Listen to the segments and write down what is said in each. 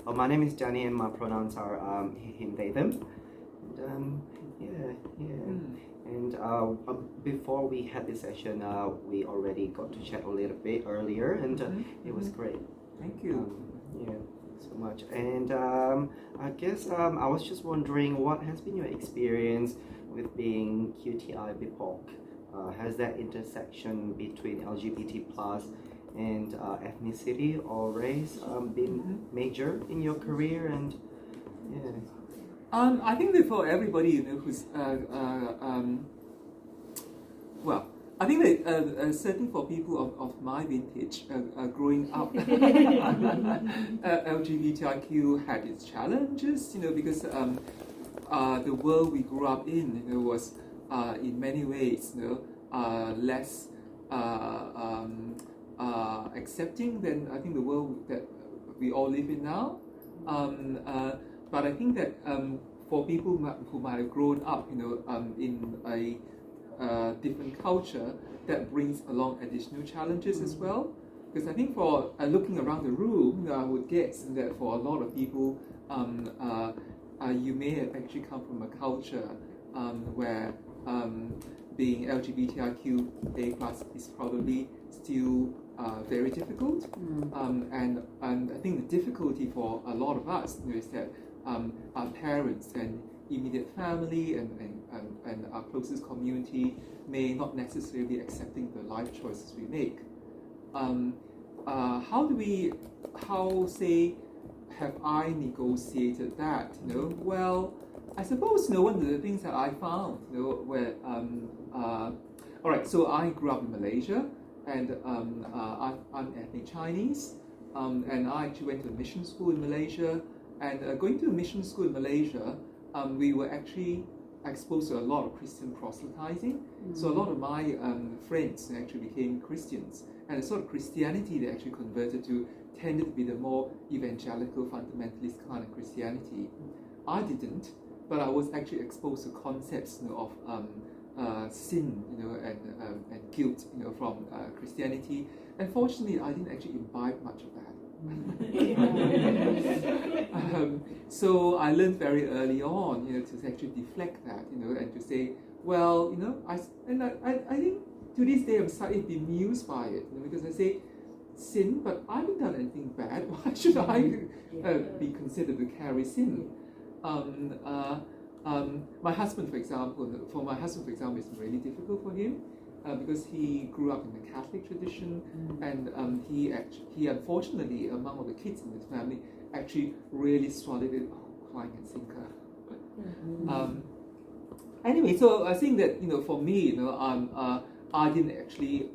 My name is Danny, and my pronouns are him, they, them. And, And before we had this session, we already got to chat a little bit earlier, and it was great. Thank you. Yeah, so much. And I guess I was just wondering, what has been your experience with being QTI BIPOC? Has that intersection between LGBT plus and ethnicity or race been major in your career? And yeah. I think that for everybody who's well, I think that certainly for people of my vintage, growing up, LGBTIQ had its challenges, because the world we grew up in, was in many ways, less accepting than I think the world that we all live in now. But I think that for people who might have grown up, in a different culture, that brings along additional challenges as well. Because I think for looking around the room, I would guess that for a lot of people, you may have actually come from a culture where being LGBTIQA+ is probably still very difficult. And I think the difficulty for a lot of us is that our parents and immediate family and our closest community may not necessarily be accepting the life choices we make. Have I negotiated that? Well, I suppose one of the things that I found, where all right, so I grew up in Malaysia, and I'm ethnic Chinese, and I actually went to a mission school in Malaysia. And going to a mission school in Malaysia, we were actually exposed to a lot of Christian proselytizing. So a lot of my friends actually became Christians, and the sort of Christianity they actually converted to tended to be the more evangelical, fundamentalist kind of Christianity. I didn't, but I was actually exposed to concepts of sin, and guilt, from Christianity. And fortunately, I didn't actually imbibe much of that. So I learned very early on, to actually deflect that, and to say, well, I think to this day I'm slightly bemused by it, because I say sin, but I haven't done anything bad. Why should I be considered to carry sin? My husband, for example, it's really difficult for him. Because he grew up in the Catholic tradition, and he unfortunately, among all the kids in his family, actually really struggled with climb and sinker. Anyway, so I think that for me, I didn't actually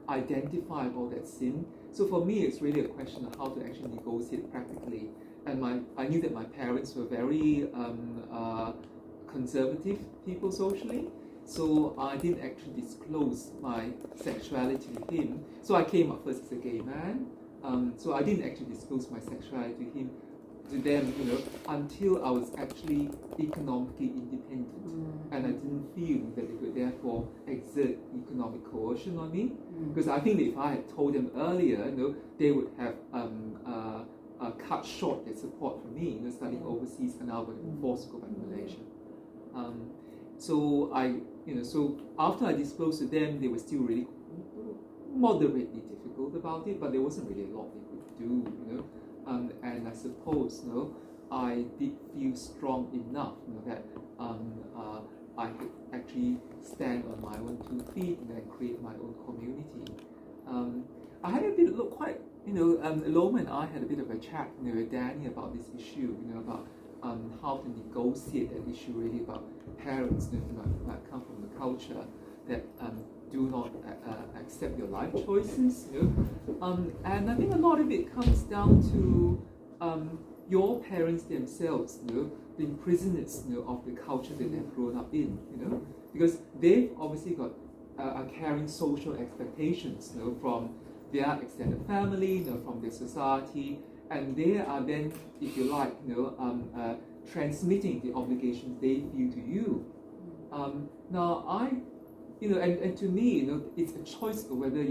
identify all that sin. So for me, it's really a question of how to actually negotiate practically. And I knew that my parents were very conservative people socially. So I didn't actually disclose my sexuality to him. So I came up first as a gay man. So I didn't actually disclose my sexuality to them, until I was actually economically independent, and I didn't feel that they could therefore exert economic coercion on me. Because I think that if I had told them earlier, they would have cut short their support for me, studying overseas, and I would have been forced to go back to Malaysia. So so after I disclosed to them, they were still really moderately difficult about it, but there wasn't really a lot they could do, and I suppose, I did feel strong enough, that I could actually stand on my own 2 feet and create my own community. I had a bit quite, Loma and I had a bit of a chat, with Danny about this issue, about how to negotiate that issue, really about parents who might come from the culture that do not accept your life choices. And I think a lot of it comes down to your parents themselves, the prisoners of the culture that they've grown up in, because they've obviously got are carrying social expectations, from their extended family, from their society, and they are then, if you like, transmitting the obligations they feel to you. Now, and to me, it's a choice of whether,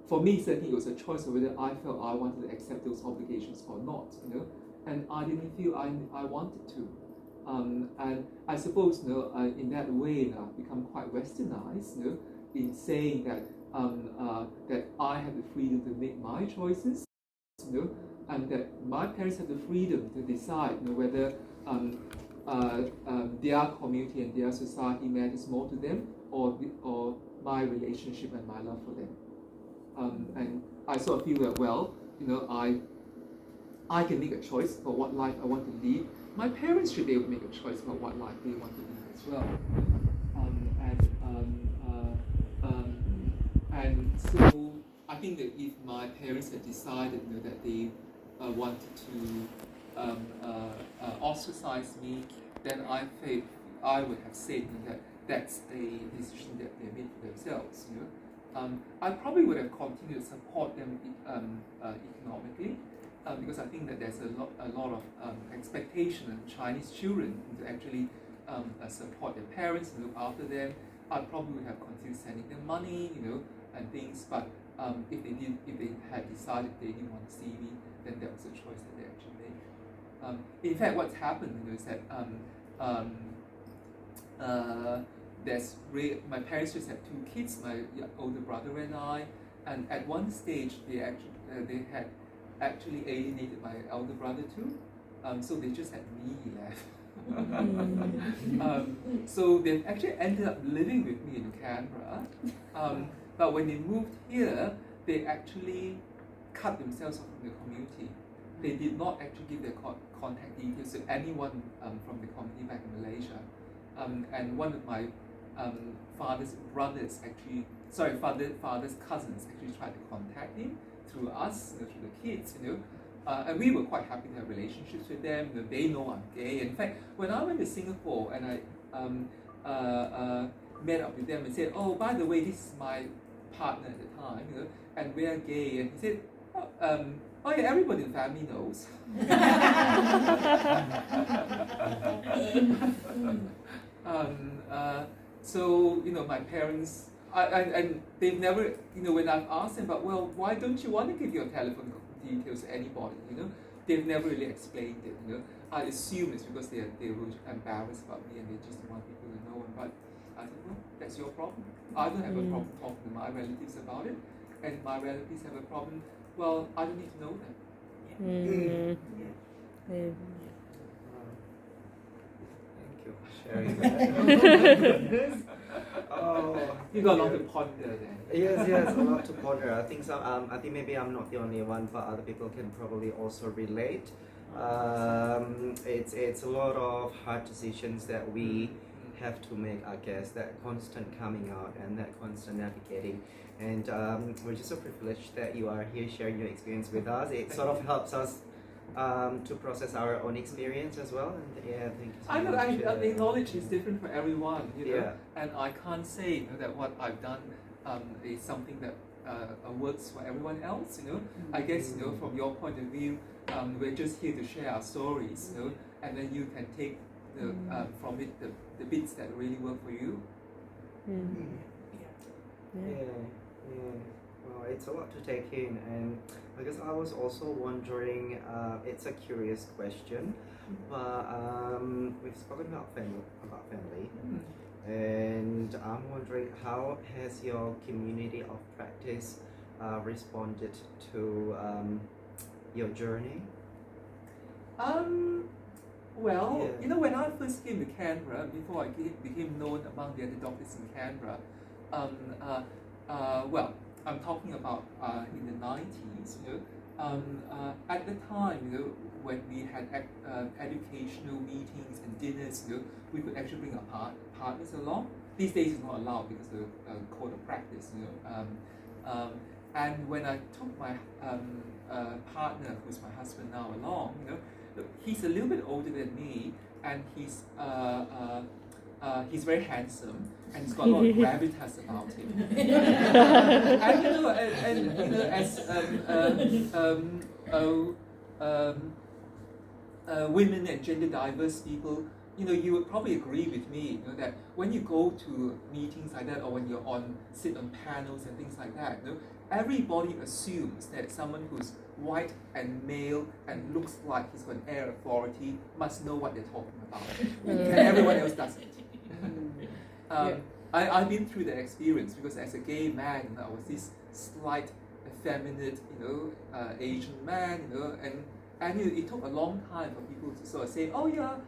for me, certainly it was a choice of whether I felt I wanted to accept those obligations or not, and I didn't feel I wanted to. And I suppose, in that way, I've become quite westernized, in saying that that I have the freedom to make my choices, and that my parents have the freedom to decide, whether their community and their society matters more to them, or my relationship and my love for them. And I sort of feel that, well, I can make a choice about what life I want to lead. My parents should be able to make a choice about what life they want to lead as well. And so I think that if my parents had decided, that they wanted to ostracize me, then I think I would have said that that's a decision that they made for themselves. I probably would have continued to support them economically, because I think that there's a lot of expectation of Chinese children to actually support their parents and look after them. I probably would have continued sending them money, and things. But if they had decided they didn't want to see me, then that was a choice that they actually made. In fact, what's happened, is that my parents just had 2 kids, my older brother and I, and at one stage they had actually alienated my elder brother too, so they just had me left. So they actually ended up living with me in Canberra, but when they moved here, they actually cut themselves off from the community. They did not actually give their contact details to anyone from the community back in Malaysia. And one of my father's cousins actually tried to contact him through us, through the kids, and we were quite happy to have relationships with them. They know I'm gay. In fact, when I went to Singapore and I met up with them and said, "Oh, by the way, this is my partner at the time, and we are gay," and he said, "Oh yeah, everybody in the family knows." So my parents, and they've never, when I've asked them about, well, why don't you want to give your telephone details to anybody, they've never really explained it. I assume it's because they were embarrassed about me and they just want people to know. But I said, well, that's your problem. I don't have a problem talking to my relatives about it, and my relatives have a problem. Well, I don't need to know them. Thank you for sharing that. You got a lot to ponder there. Yes, a lot to ponder. I think maybe I'm not the only one, but other people can probably also relate. It's a lot of hard decisions that we have to make, I guess, that constant coming out and that constant navigating. And we're just so privileged that you are here sharing your experience with us. It sort of helps us to process our own experience as well. And yeah, thank you so much. I acknowledge it's different for everyone, Yeah. And I can't say that what I've done is something that works for everyone else. I guess from your point of view, we're just here to share our stories, and then you can take from it the bits that really work for you. Yeah. Well, it's a lot to take in, and I guess I was also wondering. It's a curious question, but we've spoken about family, and I'm wondering, how has your community of practice responded to your journey? Well, when I first came to Canberra, before I became known among the other doctors in Canberra, well, I'm talking about in the 90s. At the time, when we had educational meetings and dinners, we could actually bring our partners along. These days it's not allowed because of the code of practice. And when I took my partner, who's my husband now, along, he's a little bit older than me, and he's very handsome, and he's got a lot of gravitas about him. And as women and gender diverse people, you would probably agree with me, that when you go to meetings like that, or when you're sit on panels and things like that, everybody assumes that someone who's white and male and looks like he's got an air of authority must know what they're talking about, and everyone else doesn't. I've been through that experience because as a gay man, I was this slight, effeminate, Asian man, and it took a long time for people to sort of say, oh yeah,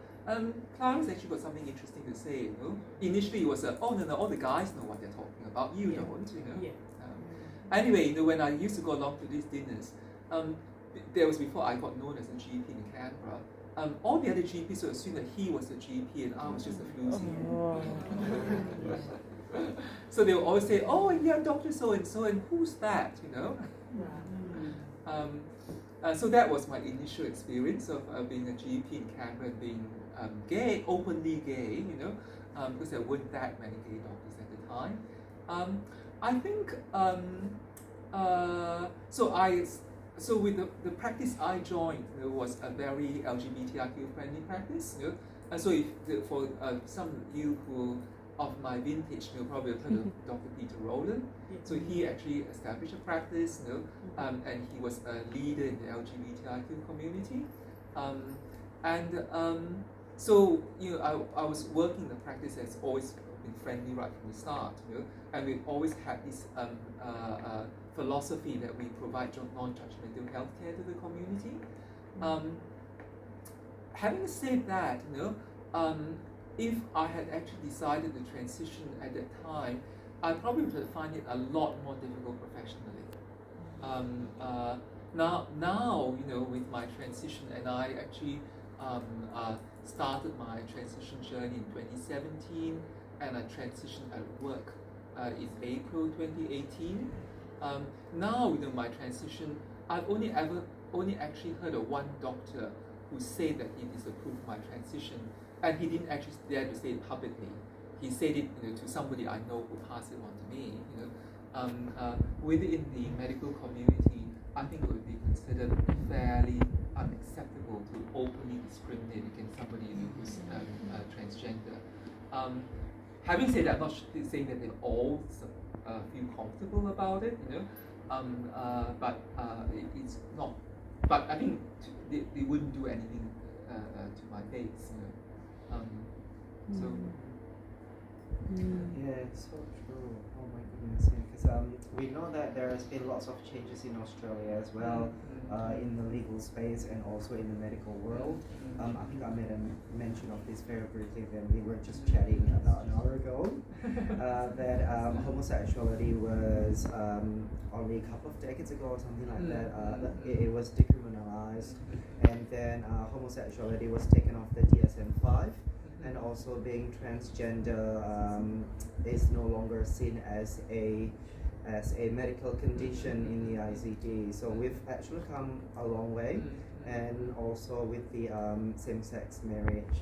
Clara's actually got something interesting to say. Initially it was oh no, all the guys know what they're talking about, you don't. Anyway, when I used to go along to these dinners, there was before I got known as a GP in Canberra. All the other GPs would assume that he was a GP and I was just a floozy. So they would always say, oh yeah, Dr. So and who's that? So that was my initial experience of being a GP in Canberra and being gay, openly gay, because there weren't that many gay doctors at the time. I think so with the practice I joined, was a very LGBTIQ friendly practice. So if for some of you who of my vintage, probably have heard of Dr. Peter Rowland. So he actually established a practice, and he was a leader in the LGBTIQ community. So I was working in the practice that's always been friendly right from the start, and we always had this philosophy that we provide non-judgmental healthcare to the community. Having said that, if I had actually decided to transition at that time, I probably would find it a lot more difficult professionally. Now, with my transition, and I actually started my transition journey in 2017, and I transitioned at work in April 2018. Now, my transition, I've only actually heard of one doctor who said that he disapproved my transition, and he didn't actually dare to say it publicly. He said it to somebody I know who passed it on to me. Within the medical community, I think it would be considered fairly unacceptable to openly discriminate against somebody who's transgender. Having said that, I'm not saying that they all feel comfortable about it, but it's not. But I think they wouldn't do anything to my face, So. Yeah, it's so true. Oh my goodness, because we know that there has been lots of changes in Australia as well, in the legal space and also in the medical world. I think I made a mention of this very briefly when we were just chatting about an hour ago, that homosexuality was only a couple of decades ago or something like that. It was decriminalized, and then homosexuality was taken off the DSM-5. And also being transgender is no longer seen as a medical condition in the ICD. So we've actually come a long way, and also with the same-sex marriage,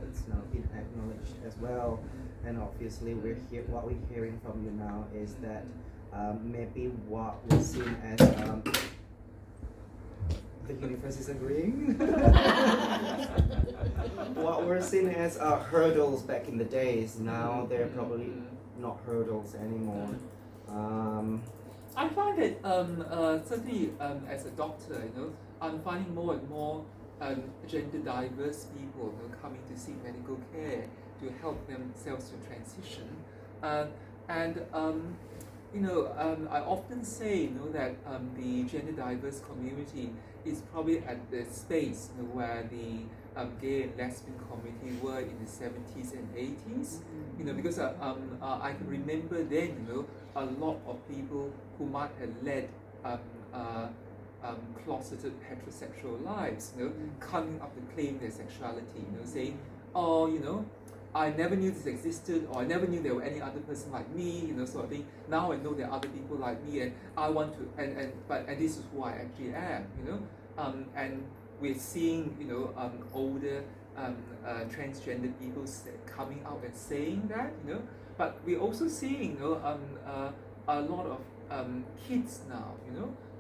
it's now been acknowledged as well. And obviously, what we're hearing from you now is that maybe what was seen as the universe is agreeing. What were seen as hurdles back in the days, now they're probably not hurdles anymore. I find that certainly as a doctor, I'm finding more and more gender diverse people coming to seek medical care to help themselves to transition. I often say that the gender diverse community is probably at the space where the gay and lesbian community were in the 70s and 80s. Because I can remember then, a lot of people who might have led closeted heterosexual lives, coming up to claim their sexuality, saying, oh, I never knew this existed, or I never knew there were any other person like me, sort of thing. Now I know there are other people like me, and I want to, and this is who I actually am, and we're seeing, older transgender people coming out and saying that, but we're also seeing, a lot of kids now,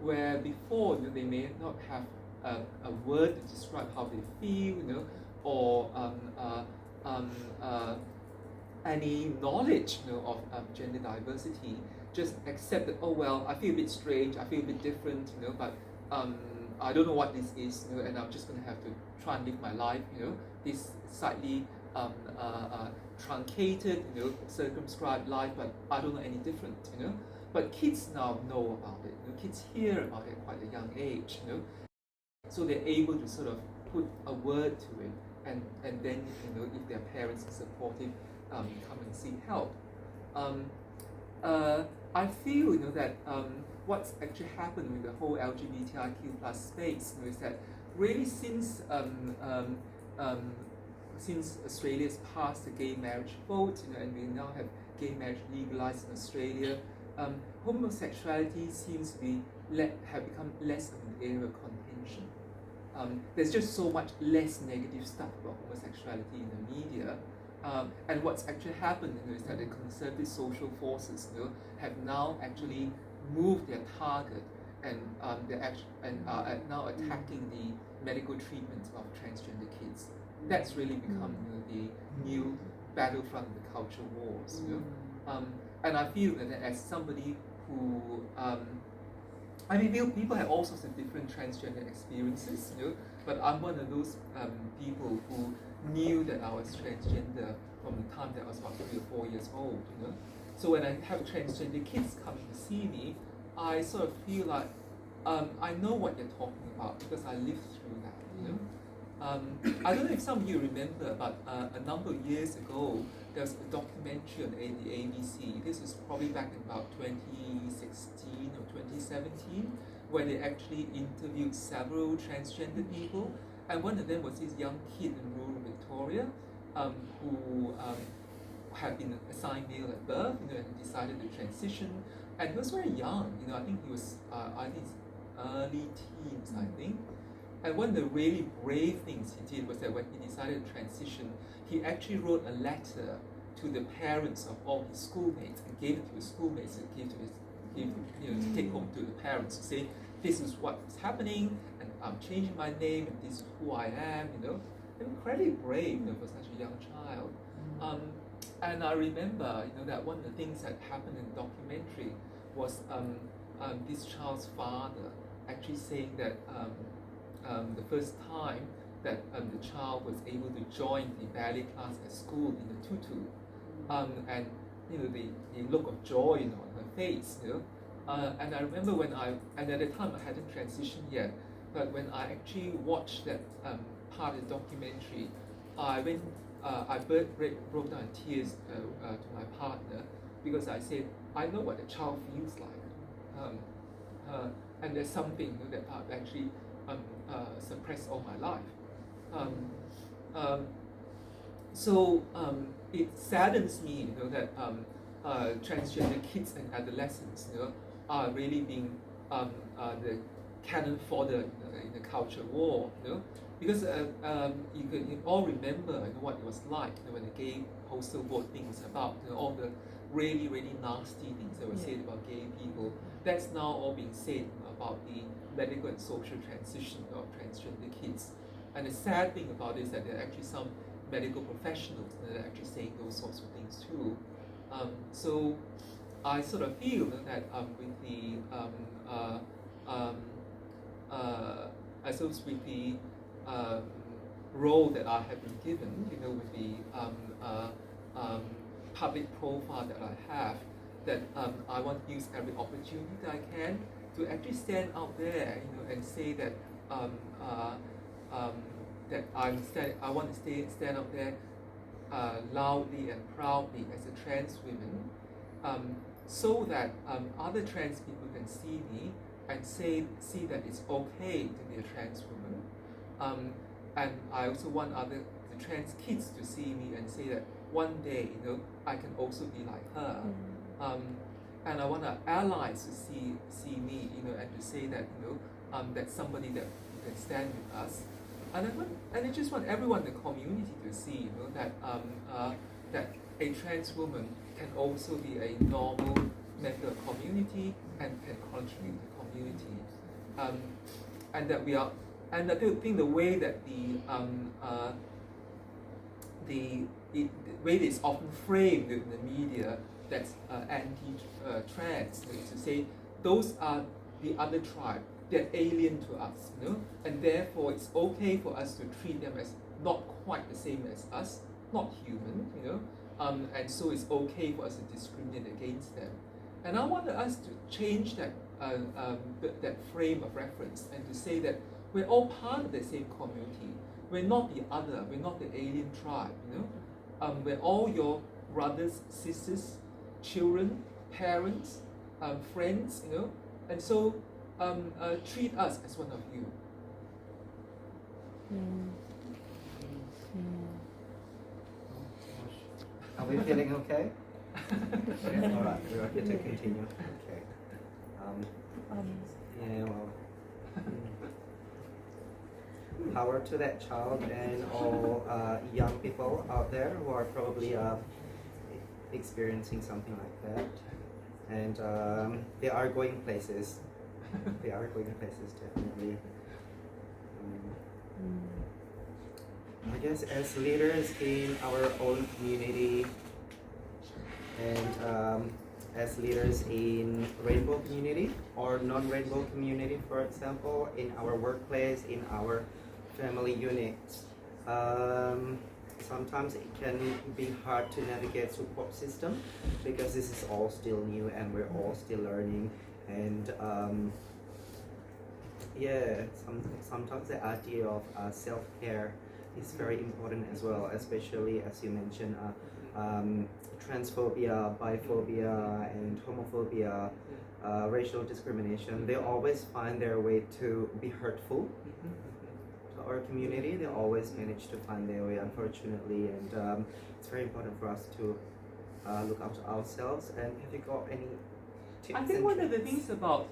where before they may not have a word to describe how they feel, or um, uh, any knowledge, of gender diversity. Just accept that, oh well, I feel a bit strange, I feel a bit different, but I don't know what this is, and I'm just going to have to try and live my life, this slightly truncated, circumscribed life, but I don't know any different, But kids now know about it. Kids hear about it at quite a young age, so they're able to sort of put a word to it, and then if their parents are supportive, come and seek help. I feel that what's actually happened with the whole LGBTIQ plus space is that really since Australia's passed the gay marriage vote, and we now have gay marriage legalized in Australia, homosexuality seems to have become less of an area of contention. There's just so much less negative stuff about homosexuality in the media. And what's actually happened is that the conservative social forces have now actually moved their target, and are now attacking the medical treatment of transgender kids. That's really become the new battlefront of the culture wars. And I feel that as somebody who people have all sorts of different transgender experiences, but I'm one of those people who knew that I was transgender from the time that I was about 3 or 4 years old, So when I have transgender kids coming to see me, I sort of feel like I know what you're talking about because I lived through that, I don't know if some of you remember, but a number of years ago, there was a documentary on the ABC. This was probably back in about 2016 or 2017, where they actually interviewed several transgender people. And one of them was this young kid in rural Victoria who had been assigned male at birth, and decided to transition. And he was very young, I think he was, early teens, I think. And one of the really brave things he did was that when he decided to transition, he actually wrote a letter to the parents of all his schoolmates and gave it to his schoolmates and to take home to the parents to say, this is what's happening, and I'm changing my name, and this is who I am, Incredibly brave, for such a young child. And I remember, that one of the things that happened in the documentary was this child's father actually saying that the first time that the child was able to join the ballet class at school in a tutu, and the look of joy on her face, and I remember and at the time I hadn't transitioned yet, but when I actually watched that part of the documentary, I broke down in tears to my partner, because I said, I know what a child feels like, and there's something that I've actually suppressed all my life. So it saddens me, that transgender kids and adolescents, are really being the cannon fodder in the culture war, because you all remember what it was like when the gay postal vote thing was about, all the really, really nasty things that were said about gay people. That's now all being said about the medical and social transition of transgender kids. And the sad thing about it is that there are actually some medical professionals that are actually saying those sorts of things too. So I sort of feel that with the I suppose with the role that I have been given, with the public profile that I have, that I want to use every opportunity that I can to actually stand out there, and say that that I want to stand out there loudly and proudly as a trans woman, so that other trans people can see me and see that it's okay to be a trans woman, and I also want the trans kids to see me and say that one day, I can also be like her. And I want our allies to see me, and to say that, that's somebody that can stand with us. And I just want everyone in the community to see, that that a trans woman can also be a normal member of the community and can contribute to the community. And that we are, and I think the way that the way it's often framed in the media that's anti-trans, to say those are the other tribe, they're alien to us, and therefore it's okay for us to treat them as not quite the same as us, not human, and so it's okay for us to discriminate against them. And I wanted us to change that that frame of reference and to say that we're all part of the same community. We're not the other. We're not the alien tribe. We're all your brothers, sisters, children, parents, friends. And so treat us as one of you. Are we feeling okay? All right, we're okay to continue. Okay. Yeah, well, power to that child and all young people out there who are probably experiencing something like that. And they are going places. They are going places, definitely. I guess as leaders in our own community and as leaders in rainbow community or non-rainbow community, for example, in our workplace, in our family units, sometimes it can be hard to navigate support system because this is all still new and we're all still learning. And yeah, sometimes the idea of self-care is very important as well, especially as you mentioned, transphobia, biphobia, and homophobia, racial discrimination. They always find their way to be hurtful to our community. They always manage to find their way, unfortunately, and it's very important for us to look after ourselves. And have you got any tips? I think one of the things about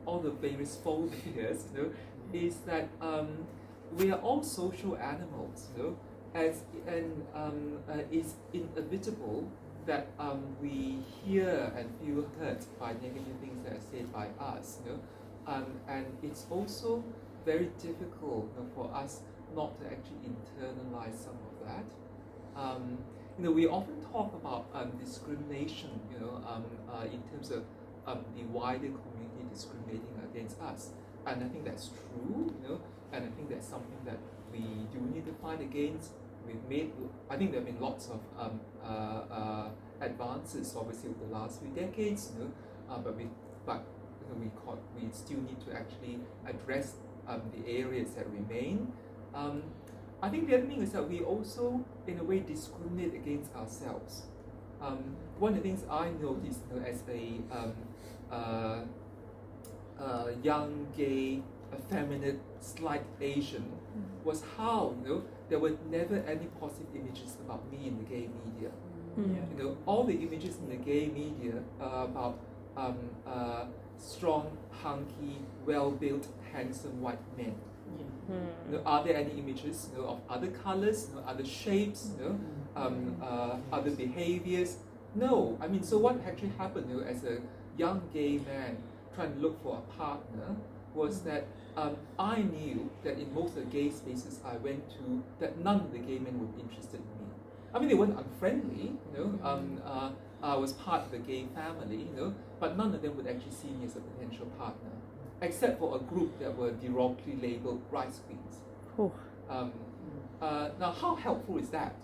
all the various phobias, is that we are all social animals, and it's inevitable that we hear and feel hurt by negative things that are said by us, and it's also very difficult for us not to actually internalize some of that. We often talk about discrimination, in terms of the wider community discriminating against us. And I think that's true, and I think that's something that we do need to fight against. I think there have been lots of advances, obviously, over the last few decades, but we still need to actually address the areas that remain. I think the other thing is that we also, in a way, discriminate against ourselves. One of the things I noticed as a young, gay, effeminate, slight Asian was how there were never any positive images about me in the gay media. All the images in the gay media are about strong, hunky, well-built, handsome white men. Are there any images of other colors, other shapes, other behaviors? No. I mean, so what actually happened as a young gay man trying to look for a partner was that I knew that in most of the gay spaces I went to, that none of the gay men would be interested in me. I mean, they weren't unfriendly, I was part of the gay family, but none of them would actually see me as a potential partner, except for a group that were derogatorily labeled rice queens. Now, how helpful is that?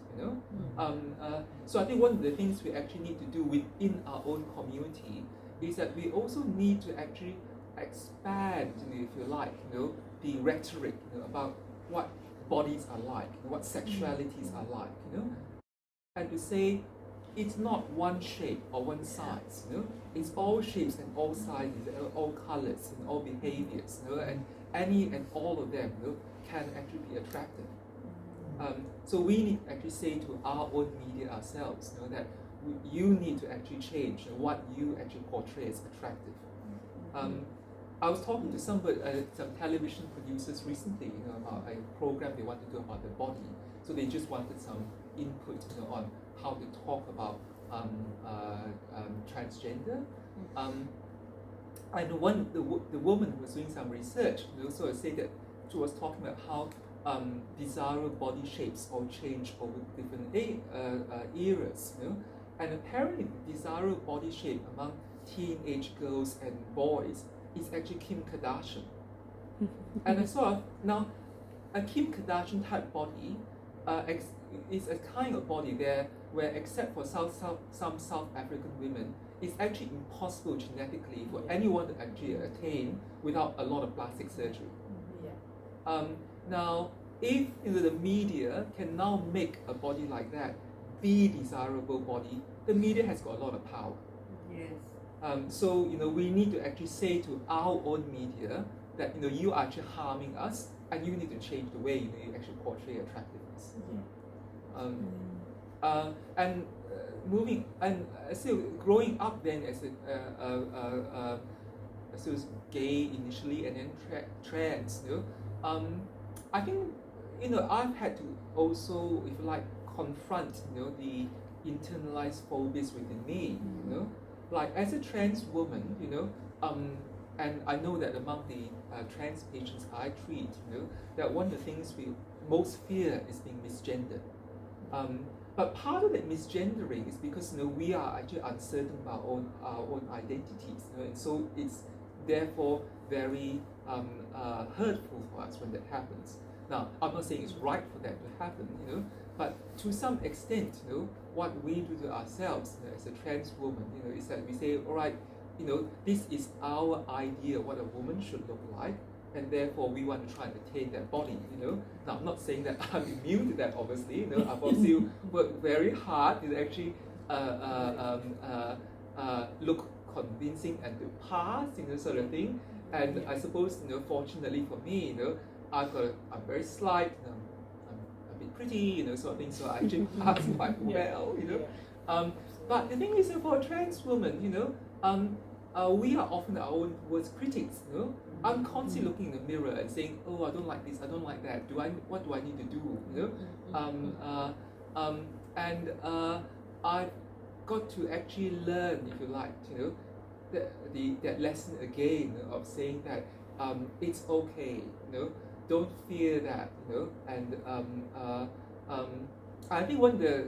So I think one of the things we actually need to do within our own community is that we also need to actually expand, if you like, the rhetoric about what bodies are like, what sexualities are like, and to say it's not one shape or one size, it's all shapes and all sizes, and all colors and all behaviors, and any and all of them can actually be attractive. So we need to actually say to our own media ourselves, that you need to actually change what you actually portray as attractive. I was talking to some television producers recently, about a program they want to do about the body. So they just wanted some input, on how to talk about transgender. And the woman who was doing some research, said that she was talking about how desirable body shapes all change over different eras, you know. And apparently, the desirable body shape among teenage girls and boys is actually Kim Kardashian. And I sort of now, a Kim Kardashian type body is a kind of body there where, except for some South African women, it's actually impossible genetically for anyone to actually attain without a lot of plastic surgery. Now, if the media can now make a body like that the desirable body, the media has got a lot of power. Yes. So we need to actually say to our own media that you are actually harming us, and you need to change the way you actually portray attractiveness. And moving and still growing up then as a so gay initially and then trans, I think I've had to also, if you like, confront the internalized phobias within me. Like as a trans woman, and I know that among the trans patients I treat, that one of the things we most fear is being misgendered. But part of that misgendering is because we are actually uncertain about our own identities, and so it's therefore very hurtful for us when that happens. Now, I'm not saying it's right for that to happen, but to some extent, what we do to ourselves as a trans woman, is that we say, all right, this is our idea what a woman should look like, and therefore we want to try and attain that body. Now, I'm not saying that I'm immune to that. Obviously, I've also worked very hard to actually look convincing and to pass, sort of thing. And I suppose, fortunately for me, I'm very slight, I'm a bit pretty, sort of thing. So I actually pass quite well, But the thing is, for a trans woman, we are often our own worst critics. I'm constantly looking in the mirror and saying, "Oh, I don't like this. I don't like that. What do I need to do?" And I've got to actually learn, if you like, that lesson again of saying that it's okay. Don't fear that. And I think one of the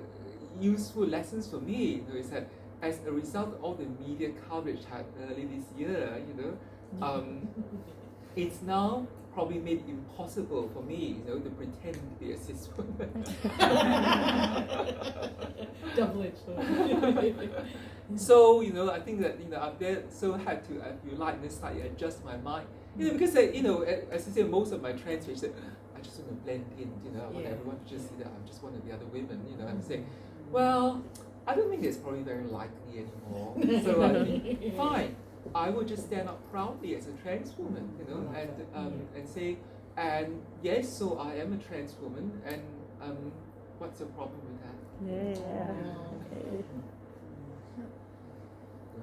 useful lessons for me, is that as a result of all the media coverage had early this year, it's now probably made it impossible for me, to pretend to be a cis woman. Double-edged sword. So, I think that, I've so had to, if you like, slightly adjust my mind. Because, as I say, most of my trans patients say, I just want to blend in, I want everyone to just see that I'm just one of the other women, and I say, well, I don't think it's probably very likely anymore. So I think, fine, I will just stand up proudly as a trans woman, and say, and yes, so I am a trans woman, and what's the problem with that? Yeah. Okay.